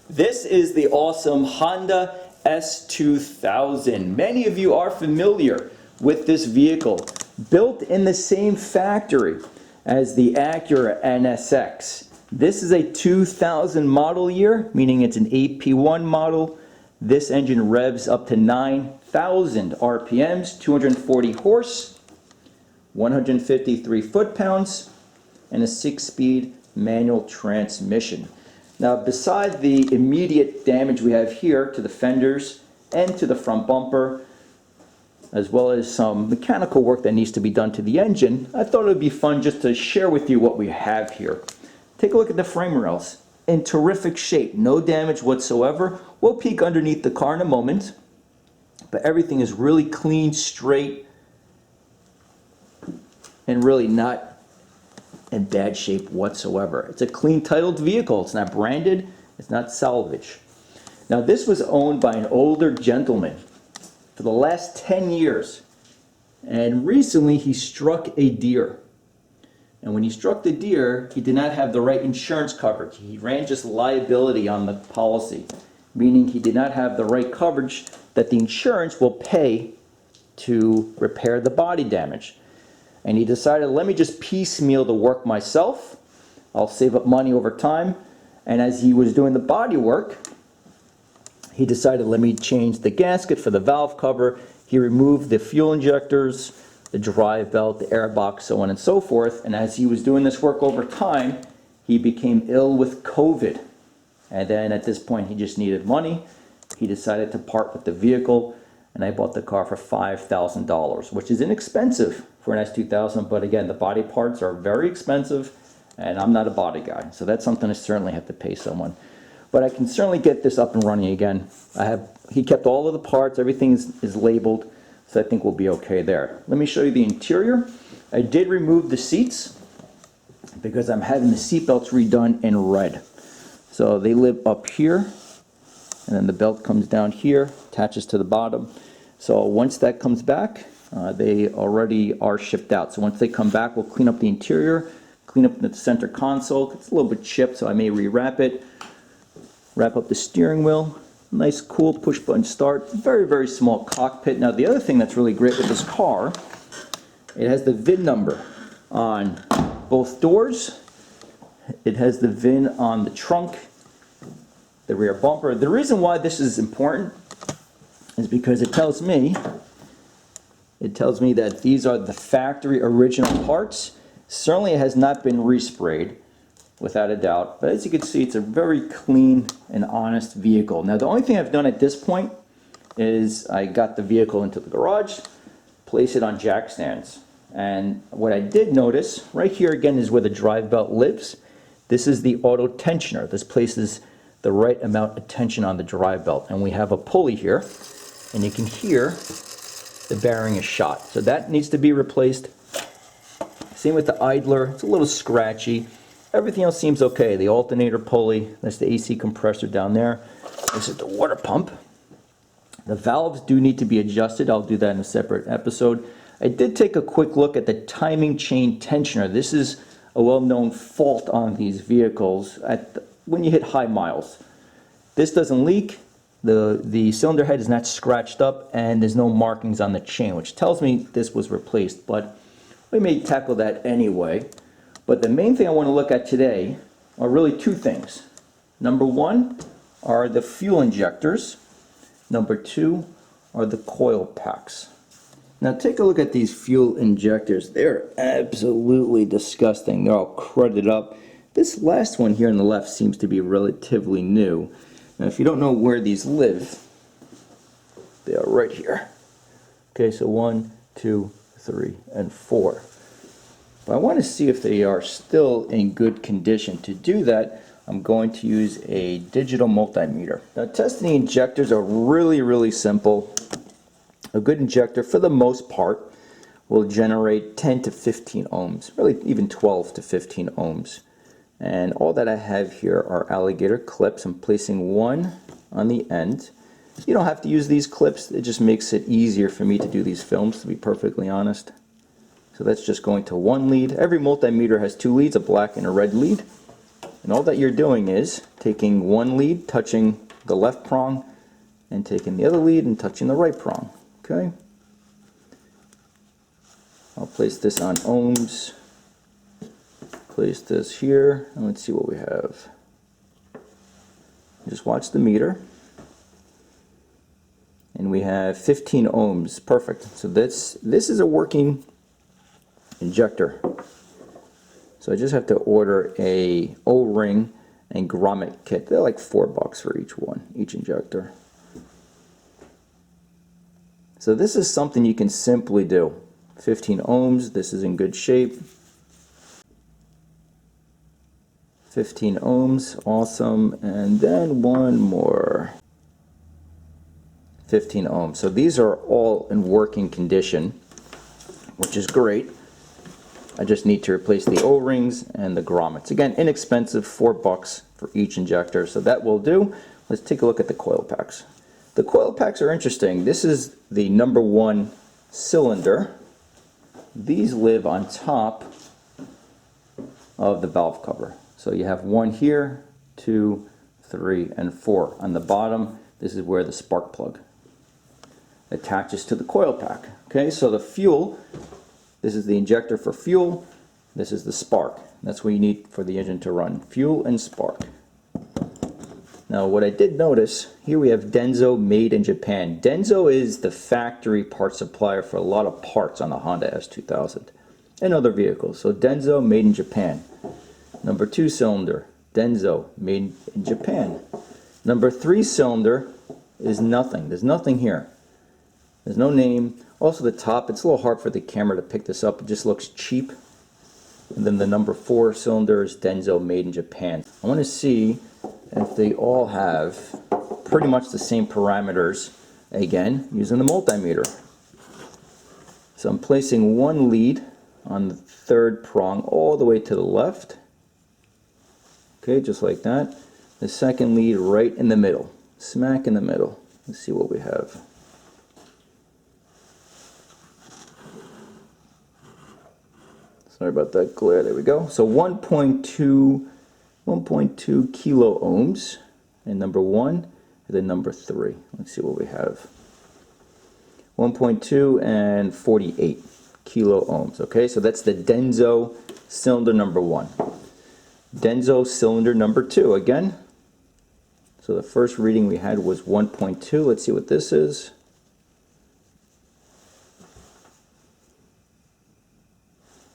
This is the awesome Honda S2000. Many of you are familiar with this vehicle. Built in the same factory as the Acura NSX. This is a 2000 model year, meaning it's an AP1 model. This engine revs up to 9,000 RPMs, 240 horse, 153 foot-pounds, and a 6-speed manual transmission. Now, beside the immediate damage we have here to the fenders and to the front bumper, as well as some mechanical work that needs to be done to the engine, I thought it would be fun just to share with you what we have here. Take a look at the frame rails. In terrific shape, no damage whatsoever. We'll peek underneath the car in a moment, but everything is really clean, straight, and really not in bad shape whatsoever. It's a clean titled vehicle. It's not branded. It's not salvage. Now, this was owned by an older gentleman for the last 10 years. And recently he struck a deer. And when he struck the deer, he did not have the right insurance coverage. He ran just liability on the policy, meaning he did not have the right coverage that the insurance will pay to repair the body damage. And he decided, let me just piecemeal the work myself. I'll save up money over time. And as he was doing the body work, he decided, let me change the gasket for the valve cover. He removed the fuel injectors, the drive belt, the airbox, so on and so forth. And as he was doing this work over time, he became ill with COVID. And then at this point, he just needed money. He decided to part with the vehicle. And I bought the car for $5,000, which is inexpensive for an S2000, but again, the body parts are very expensive, and I'm not a body guy, so that's something I certainly have to pay someone. But I can certainly get this up and running again. He kept all of the parts, everything is labeled, so I think we'll be okay there. Let me show you the interior. I did remove the seats because I'm having the seat belts redone in red. So they live up here, and then the belt comes down here, attaches to the bottom. So once that comes back, they already are shipped out. So once they come back, we'll clean up the interior, clean up the center console. It's a little bit chipped, so I may rewrap it. Wrap up the steering wheel. Nice, cool push-button start. Very, very small cockpit. Now, the other thing that's really great with this car, it has the VIN number on both doors. It has the VIN on the trunk, the rear bumper. The reason why this is important is because it tells me that these are the factory original parts. Certainly it has not been resprayed, without a doubt, but as you can see, it's a very clean and honest vehicle. Now, the only thing I've done at this point is I got the vehicle into the garage, place it on jack stands. And what I did notice, right here again is where the drive belt lives. This is the auto tensioner. This places the right amount of tension on the drive belt. And we have a pulley here, and you can hear the bearing is shot. So that needs to be replaced. Same with the idler. It's a little scratchy. Everything else seems okay. The alternator pulley, that's the AC compressor down there. This is the water pump. The valves do need to be adjusted. I'll do that in a separate episode. I did take a quick look at the timing chain tensioner. This is a well-known fault on these vehicles when you hit high miles. This doesn't leak. The cylinder head is not scratched up, and there's no markings on the chain, which tells me this was replaced, but we may tackle that anyway. But the main thing I want to look at today are really two things. Number one are the fuel injectors. Number two are the coil packs. Now take a look at these fuel injectors. They're absolutely disgusting. They're all crudted up. This last one here on the left seems to be relatively new. Now, if you don't know where these live, they are right here. Okay, so 1, 2, 3, and 4. But I want to see if they are still in good condition. To do that, I'm going to use a digital multimeter. Now, testing the injectors are really, really simple. A good injector, for the most part, will generate 10 to 15 ohms, really even 12 to 15 ohms. And all that I have here are alligator clips. I'm placing one on the end. You don't have to use these clips. It just makes it easier for me to do these films, to be perfectly honest. So that's just going to one lead. Every multimeter has two leads, a black and a red lead. And all that you're doing is taking one lead, touching the left prong, and taking the other lead and touching the right prong. Okay? I'll place this on ohms. Place this here, and let's see what we have. Just watch the meter. And we have 15 ohms. Perfect. So this is a working injector. So I just have to order a O-ring and grommet kit. They're like $4 for each one, each injector. So this is something you can simply do. 15 ohms, this is in good shape. 15 ohms, awesome. And then one more. 15 ohms. So these are all in working condition, which is great. I just need to replace the O-rings and the grommets. Again, inexpensive, $4 for each injector, so that will do. Let's take a look at the coil packs. The coil packs are interesting. This is the #1 cylinder. These live on top of the valve cover. So you have one here, 2, 3, and 4. On the bottom, this is where the spark plug attaches to the coil pack. Okay, so the fuel, this is the injector for fuel, this is the spark. That's what you need for the engine to run, fuel and spark. Now what I did notice, here we have Denso made in Japan. Denso is the factory part supplier for a lot of parts on the Honda S2000 and other vehicles. So Denso made in Japan. #2 cylinder, Denso made in Japan. #3 cylinder is nothing. There's nothing here. There's no name. Also the top, it's a little hard for the camera to pick this up. It just looks cheap. And then the #4 cylinder is Denso made in Japan. I want to see if they all have pretty much the same parameters, again, using the multimeter. So I'm placing one lead on the third prong all the way to the left. Okay, just like that. The second lead right in the middle, smack in the middle. Let's see what we have. Sorry about that glare, there we go. So 1.2 kilo ohms in #1 and then #3. Let's see what we have. 1.2 and 48 kilo ohms. Okay, so that's the Denso cylinder #1. Denso cylinder #2 again. So the first reading we had was 1.2. Let's see what this is.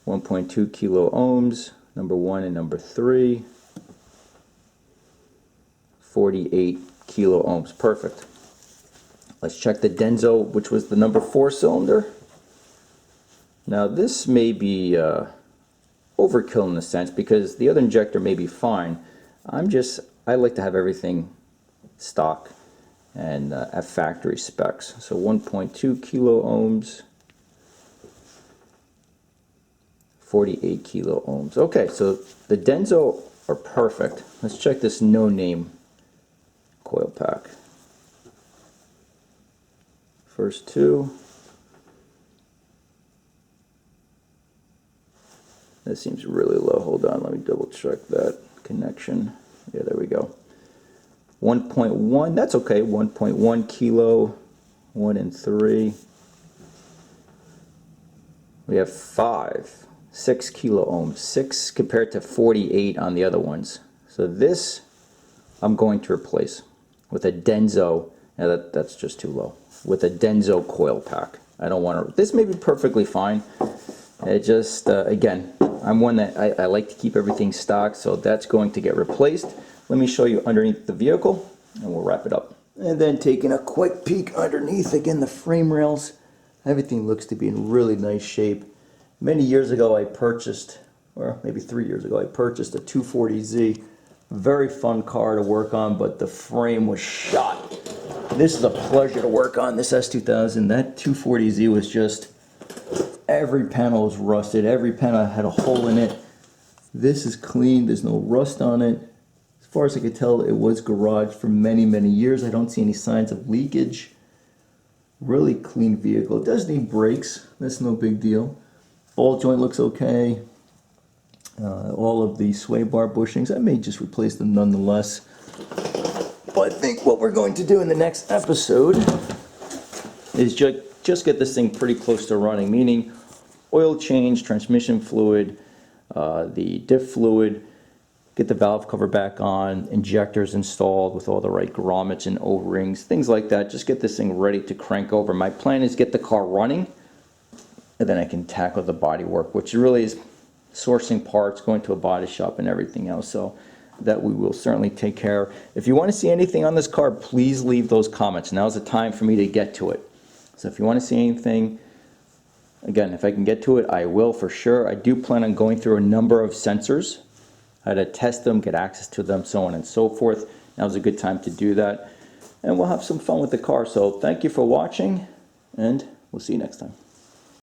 1.2 kilo ohms, #1 and #3. 48 kilo ohms. Perfect. Let's check the Denso, which was the #4 cylinder. Now this may be overkill in a sense because the other injector may be fine. I like to have everything stock and at factory specs. So 1.2 kilo ohms, 48 kilo ohms. Okay, so the Denso are perfect. Let's check this no name coil pack. First two. That seems really low. Hold on, let me double check that connection. Yeah, there we go. 1.1, that's okay. 1.1 kilo, 1 and 3. We have 6 kilo ohms. 6 compared to 48 on the other ones. So this I'm going to replace with a Denso. Now that's just too low. With a Denso coil pack. I don't want to. This may be perfectly fine. It just again, I'm one that I like to keep everything stocked, so that's going to get replaced. Let me show you underneath the vehicle, and we'll wrap it up. And then taking a quick peek underneath, again, the frame rails. Everything looks to be in really nice shape. Many years ago, I purchased, or maybe 3 years ago, I purchased a 240Z. Very fun car to work on, but the frame was shot. This is a pleasure to work on, this S2000. That 240Z was just, every panel was rusted. Every panel had a hole in it. This is clean. There's no rust on it. As far as I could tell, it was garaged for many, many years. I don't see any signs of leakage. Really clean vehicle. It does need brakes. That's no big deal. Ball joint looks okay. all of the sway bar bushings. I may just replace them nonetheless. But I think what we're going to do in the next episode is just get this thing pretty close to running, meaning oil change, transmission fluid, the diff fluid, get the valve cover back on, injectors installed with all the right grommets and O-rings, things like that. Just get this thing ready to crank over. My plan is get the car running, and then I can tackle the body work, which really is sourcing parts, going to a body shop and everything else. So that we will certainly take care. If you want to see anything on this car, please leave those comments. Now's the time for me to get to it. So if you want to see anything, again, if I can get to it, I will for sure. I do plan on going through a number of sensors, how to test them, get access to them, so on and so forth. Now's a good time to do that. And we'll have some fun with the car. So thank you for watching, and we'll see you next time.